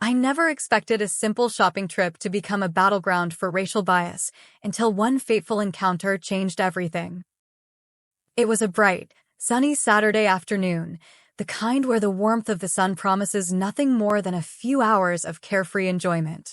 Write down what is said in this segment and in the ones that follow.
I never expected a simple shopping trip to become a battleground for racial bias until one fateful encounter changed everything. It was a bright, sunny Saturday afternoon, the kind where the warmth of the sun promises nothing more than a few hours of carefree enjoyment.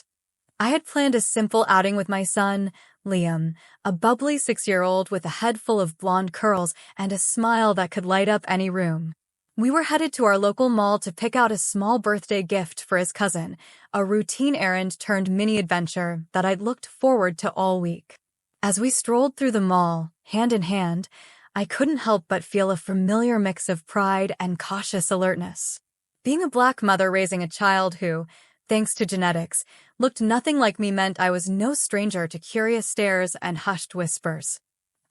I had planned a simple outing with my son, Liam, a bubbly 6-year-old with a head full of blonde curls and a smile that could light up any room. We were headed to our local mall to pick out a small birthday gift for his cousin, a routine errand turned mini-adventure that I'd looked forward to all week. As we strolled through the mall, hand in hand, I couldn't help but feel a familiar mix of pride and cautious alertness. Being a Black mother raising a child who, thanks to genetics, looked nothing like me meant I was no stranger to curious stares and hushed whispers.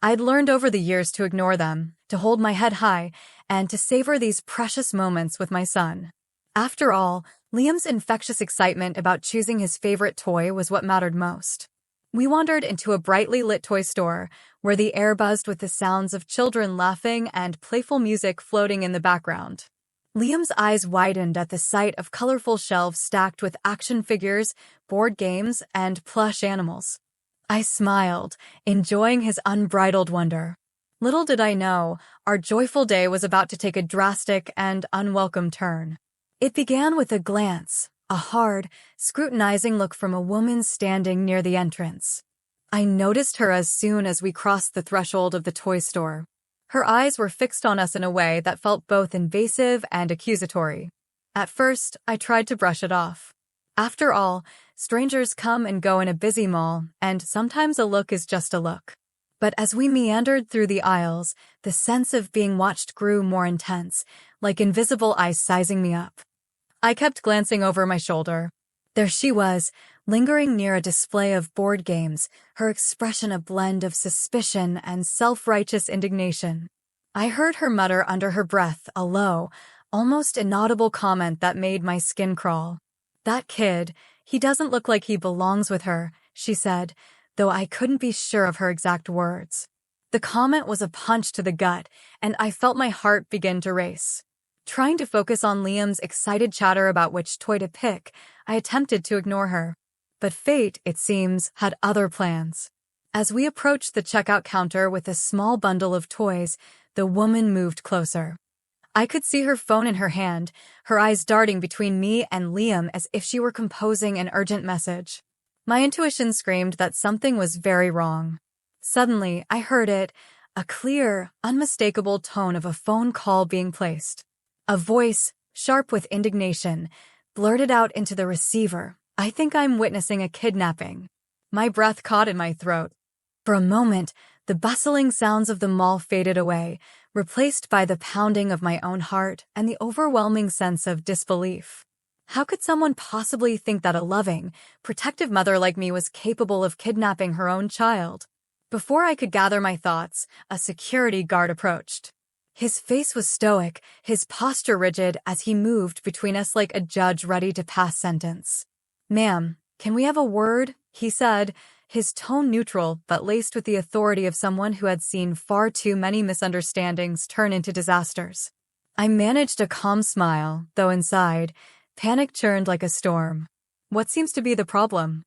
I'd learned over the years to ignore them, to hold my head high, and to savor these precious moments with my son. After all, Liam's infectious excitement about choosing his favorite toy was what mattered most. We wandered into a brightly lit toy store, where the air buzzed with the sounds of children laughing and playful music floating in the background. Liam's eyes widened at the sight of colorful shelves stacked with action figures, board games, and plush animals. I smiled, enjoying his unbridled wonder. Little did I know, our joyful day was about to take a drastic and unwelcome turn. It began with a glance, a hard, scrutinizing look from a woman standing near the entrance. I noticed her as soon as we crossed the threshold of the toy store. Her eyes were fixed on us in a way that felt both invasive and accusatory. At first, I tried to brush it off. After all, strangers come and go in a busy mall, and sometimes a look is just a look. But as we meandered through the aisles, the sense of being watched grew more intense, like invisible eyes sizing me up. I kept glancing over my shoulder. There she was, lingering near a display of board games, her expression a blend of suspicion and self-righteous indignation. I heard her mutter under her breath a low, almost inaudible comment that made my skin crawl. "That kid, he doesn't look like he belongs with her," she said, though I couldn't be sure of her exact words. The comment was a punch to the gut, and I felt my heart begin to race. Trying to focus on Liam's excited chatter about which toy to pick, I attempted to ignore her. But fate, it seems, had other plans. As we approached the checkout counter with a small bundle of toys, the woman moved closer. I could see her phone in her hand, her eyes darting between me and Liam as if she were composing an urgent message. My intuition screamed that something was very wrong. Suddenly, I heard it, a clear, unmistakable tone of a phone call being placed. A voice, sharp with indignation, blurted out into the receiver, "I think I'm witnessing a kidnapping." My breath caught in my throat. For a moment, the bustling sounds of the mall faded away, replaced by the pounding of my own heart and the overwhelming sense of disbelief. How could someone possibly think that a loving, protective mother like me was capable of kidnapping her own child? Before I could gather my thoughts, a security guard approached. His face was stoic, his posture rigid as he moved between us like a judge ready to pass sentence. "Ma'am, can we have a word?" he said, his tone neutral but laced with the authority of someone who had seen far too many misunderstandings turn into disasters. I managed a calm smile, though inside, panic churned like a storm. "What seems to be the problem?"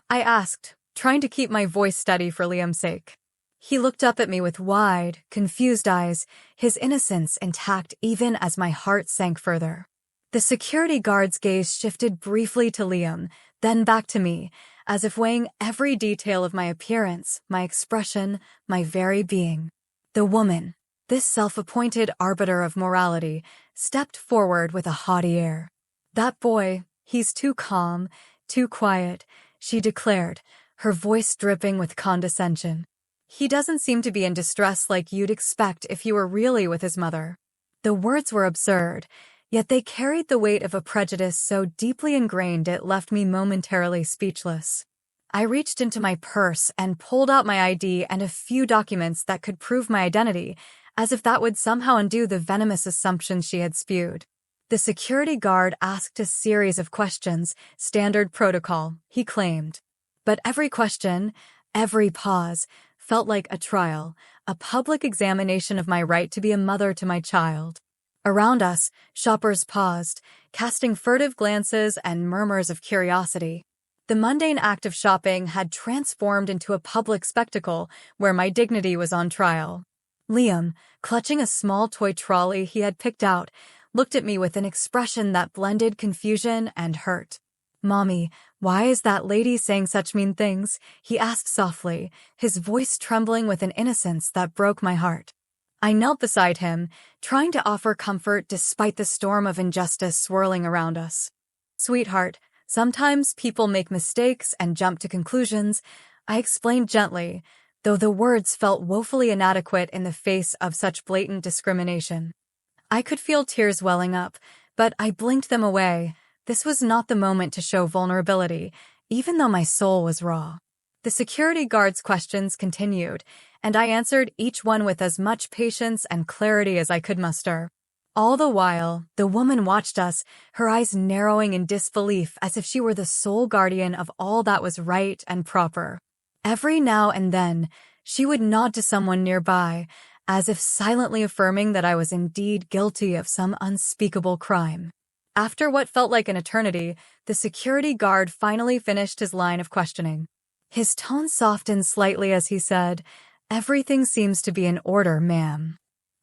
I asked, trying to keep my voice steady for Liam's sake. He looked up at me with wide, confused eyes, his innocence intact even as my heart sank further. The security guard's gaze shifted briefly to Liam, then back to me, as if weighing every detail of my appearance, my expression, my very being. The woman, this self-appointed arbiter of morality, stepped forward with a haughty air. "That boy, he's too calm, too quiet," she declared, her voice dripping with condescension. "He doesn't seem to be in distress like you'd expect if he were really with his mother." The words were absurd, yet they carried the weight of a prejudice so deeply ingrained it left me momentarily speechless. I reached into my purse and pulled out my ID and a few documents that could prove my identity, as if that would somehow undo the venomous assumptions she had spewed. The security guard asked a series of questions, standard protocol, he claimed. But every question, every pause, felt like a trial, a public examination of my right to be a mother to my child. Around us, shoppers paused, casting furtive glances and murmurs of curiosity. The mundane act of shopping had transformed into a public spectacle where my dignity was on trial. Liam, clutching a small toy trolley he had picked out, looked at me with an expression that blended confusion and hurt. "Mommy, why is that lady saying such mean things?" he asked softly, his voice trembling with an innocence that broke my heart. I knelt beside him, trying to offer comfort despite the storm of injustice swirling around us. "Sweetheart, sometimes people make mistakes and jump to conclusions," I explained gently, though the words felt woefully inadequate in the face of such blatant discrimination. I could feel tears welling up, but I blinked them away. This was not the moment to show vulnerability, even though my soul was raw. The security guard's questions continued, and I answered each one with as much patience and clarity as I could muster. All the while, the woman watched us, her eyes narrowing in disbelief as if she were the sole guardian of all that was right and proper. Every now and then, she would nod to someone nearby, as if silently affirming that I was indeed guilty of some unspeakable crime. After what felt like an eternity, the security guard finally finished his line of questioning. His tone softened slightly as he said, "Everything seems to be in order, ma'am.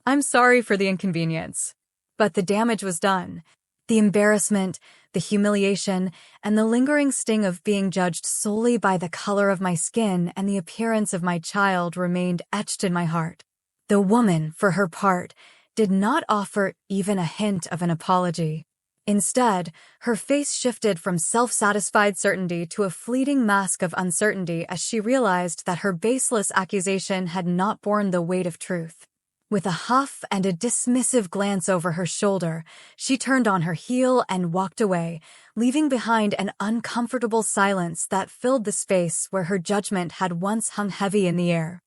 I'm sorry for the inconvenience." But the damage was done. The embarrassment, the humiliation, and the lingering sting of being judged solely by the color of my skin and the appearance of my child remained etched in my heart. The woman, for her part, did not offer even a hint of an apology. Instead, her face shifted from self-satisfied certainty to a fleeting mask of uncertainty as she realized that her baseless accusation had not borne the weight of truth. With a huff and a dismissive glance over her shoulder, she turned on her heel and walked away, leaving behind an uncomfortable silence that filled the space where her judgment had once hung heavy in the air.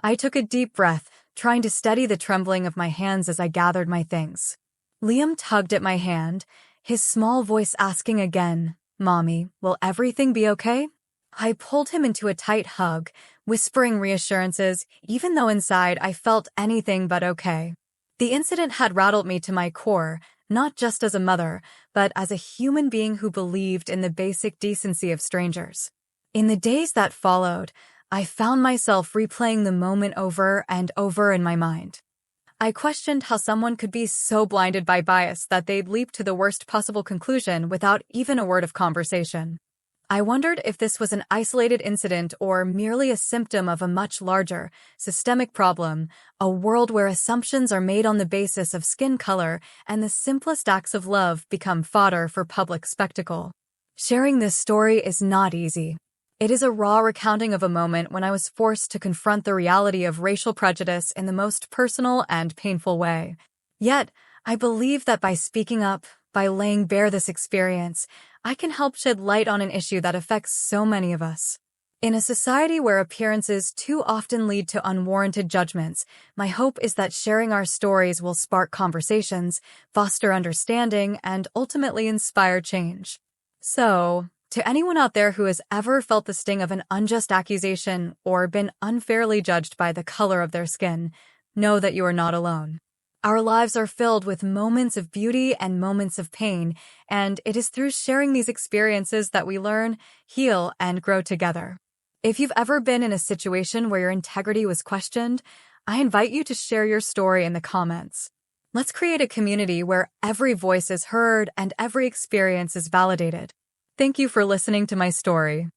I took a deep breath, trying to steady the trembling of my hands as I gathered my things. Liam tugged at my hand, his small voice asking again, "Mommy, will everything be okay?" I pulled him into a tight hug, whispering reassurances, even though inside I felt anything but okay. The incident had rattled me to my core, not just as a mother, but as a human being who believed in the basic decency of strangers. In the days that followed, I found myself replaying the moment over and over in my mind. I questioned how someone could be so blinded by bias that they'd leap to the worst possible conclusion without even a word of conversation. I wondered if this was an isolated incident or merely a symptom of a much larger, systemic problem, a world where assumptions are made on the basis of skin color and the simplest acts of love become fodder for public spectacle. Sharing this story is not easy. It is a raw recounting of a moment when I was forced to confront the reality of racial prejudice in the most personal and painful way. Yet, I believe that by speaking up, by laying bare this experience, I can help shed light on an issue that affects so many of us. In a society where appearances too often lead to unwarranted judgments, my hope is that sharing our stories will spark conversations, foster understanding, and ultimately inspire change. So, to anyone out there who has ever felt the sting of an unjust accusation or been unfairly judged by the color of their skin, know that you are not alone. Our lives are filled with moments of beauty and moments of pain, and it is through sharing these experiences that we learn, heal, and grow together. If you've ever been in a situation where your integrity was questioned, I invite you to share your story in the comments. Let's create a community where every voice is heard and every experience is validated. Thank you for listening to my story.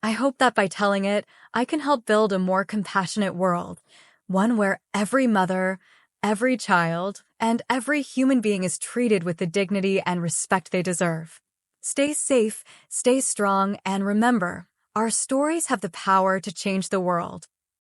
I hope that by telling it, I can help build a more compassionate world, one where every mother, every child, and every human being is treated with the dignity and respect they deserve. Stay safe, stay strong, and remember, our stories have the power to change the world.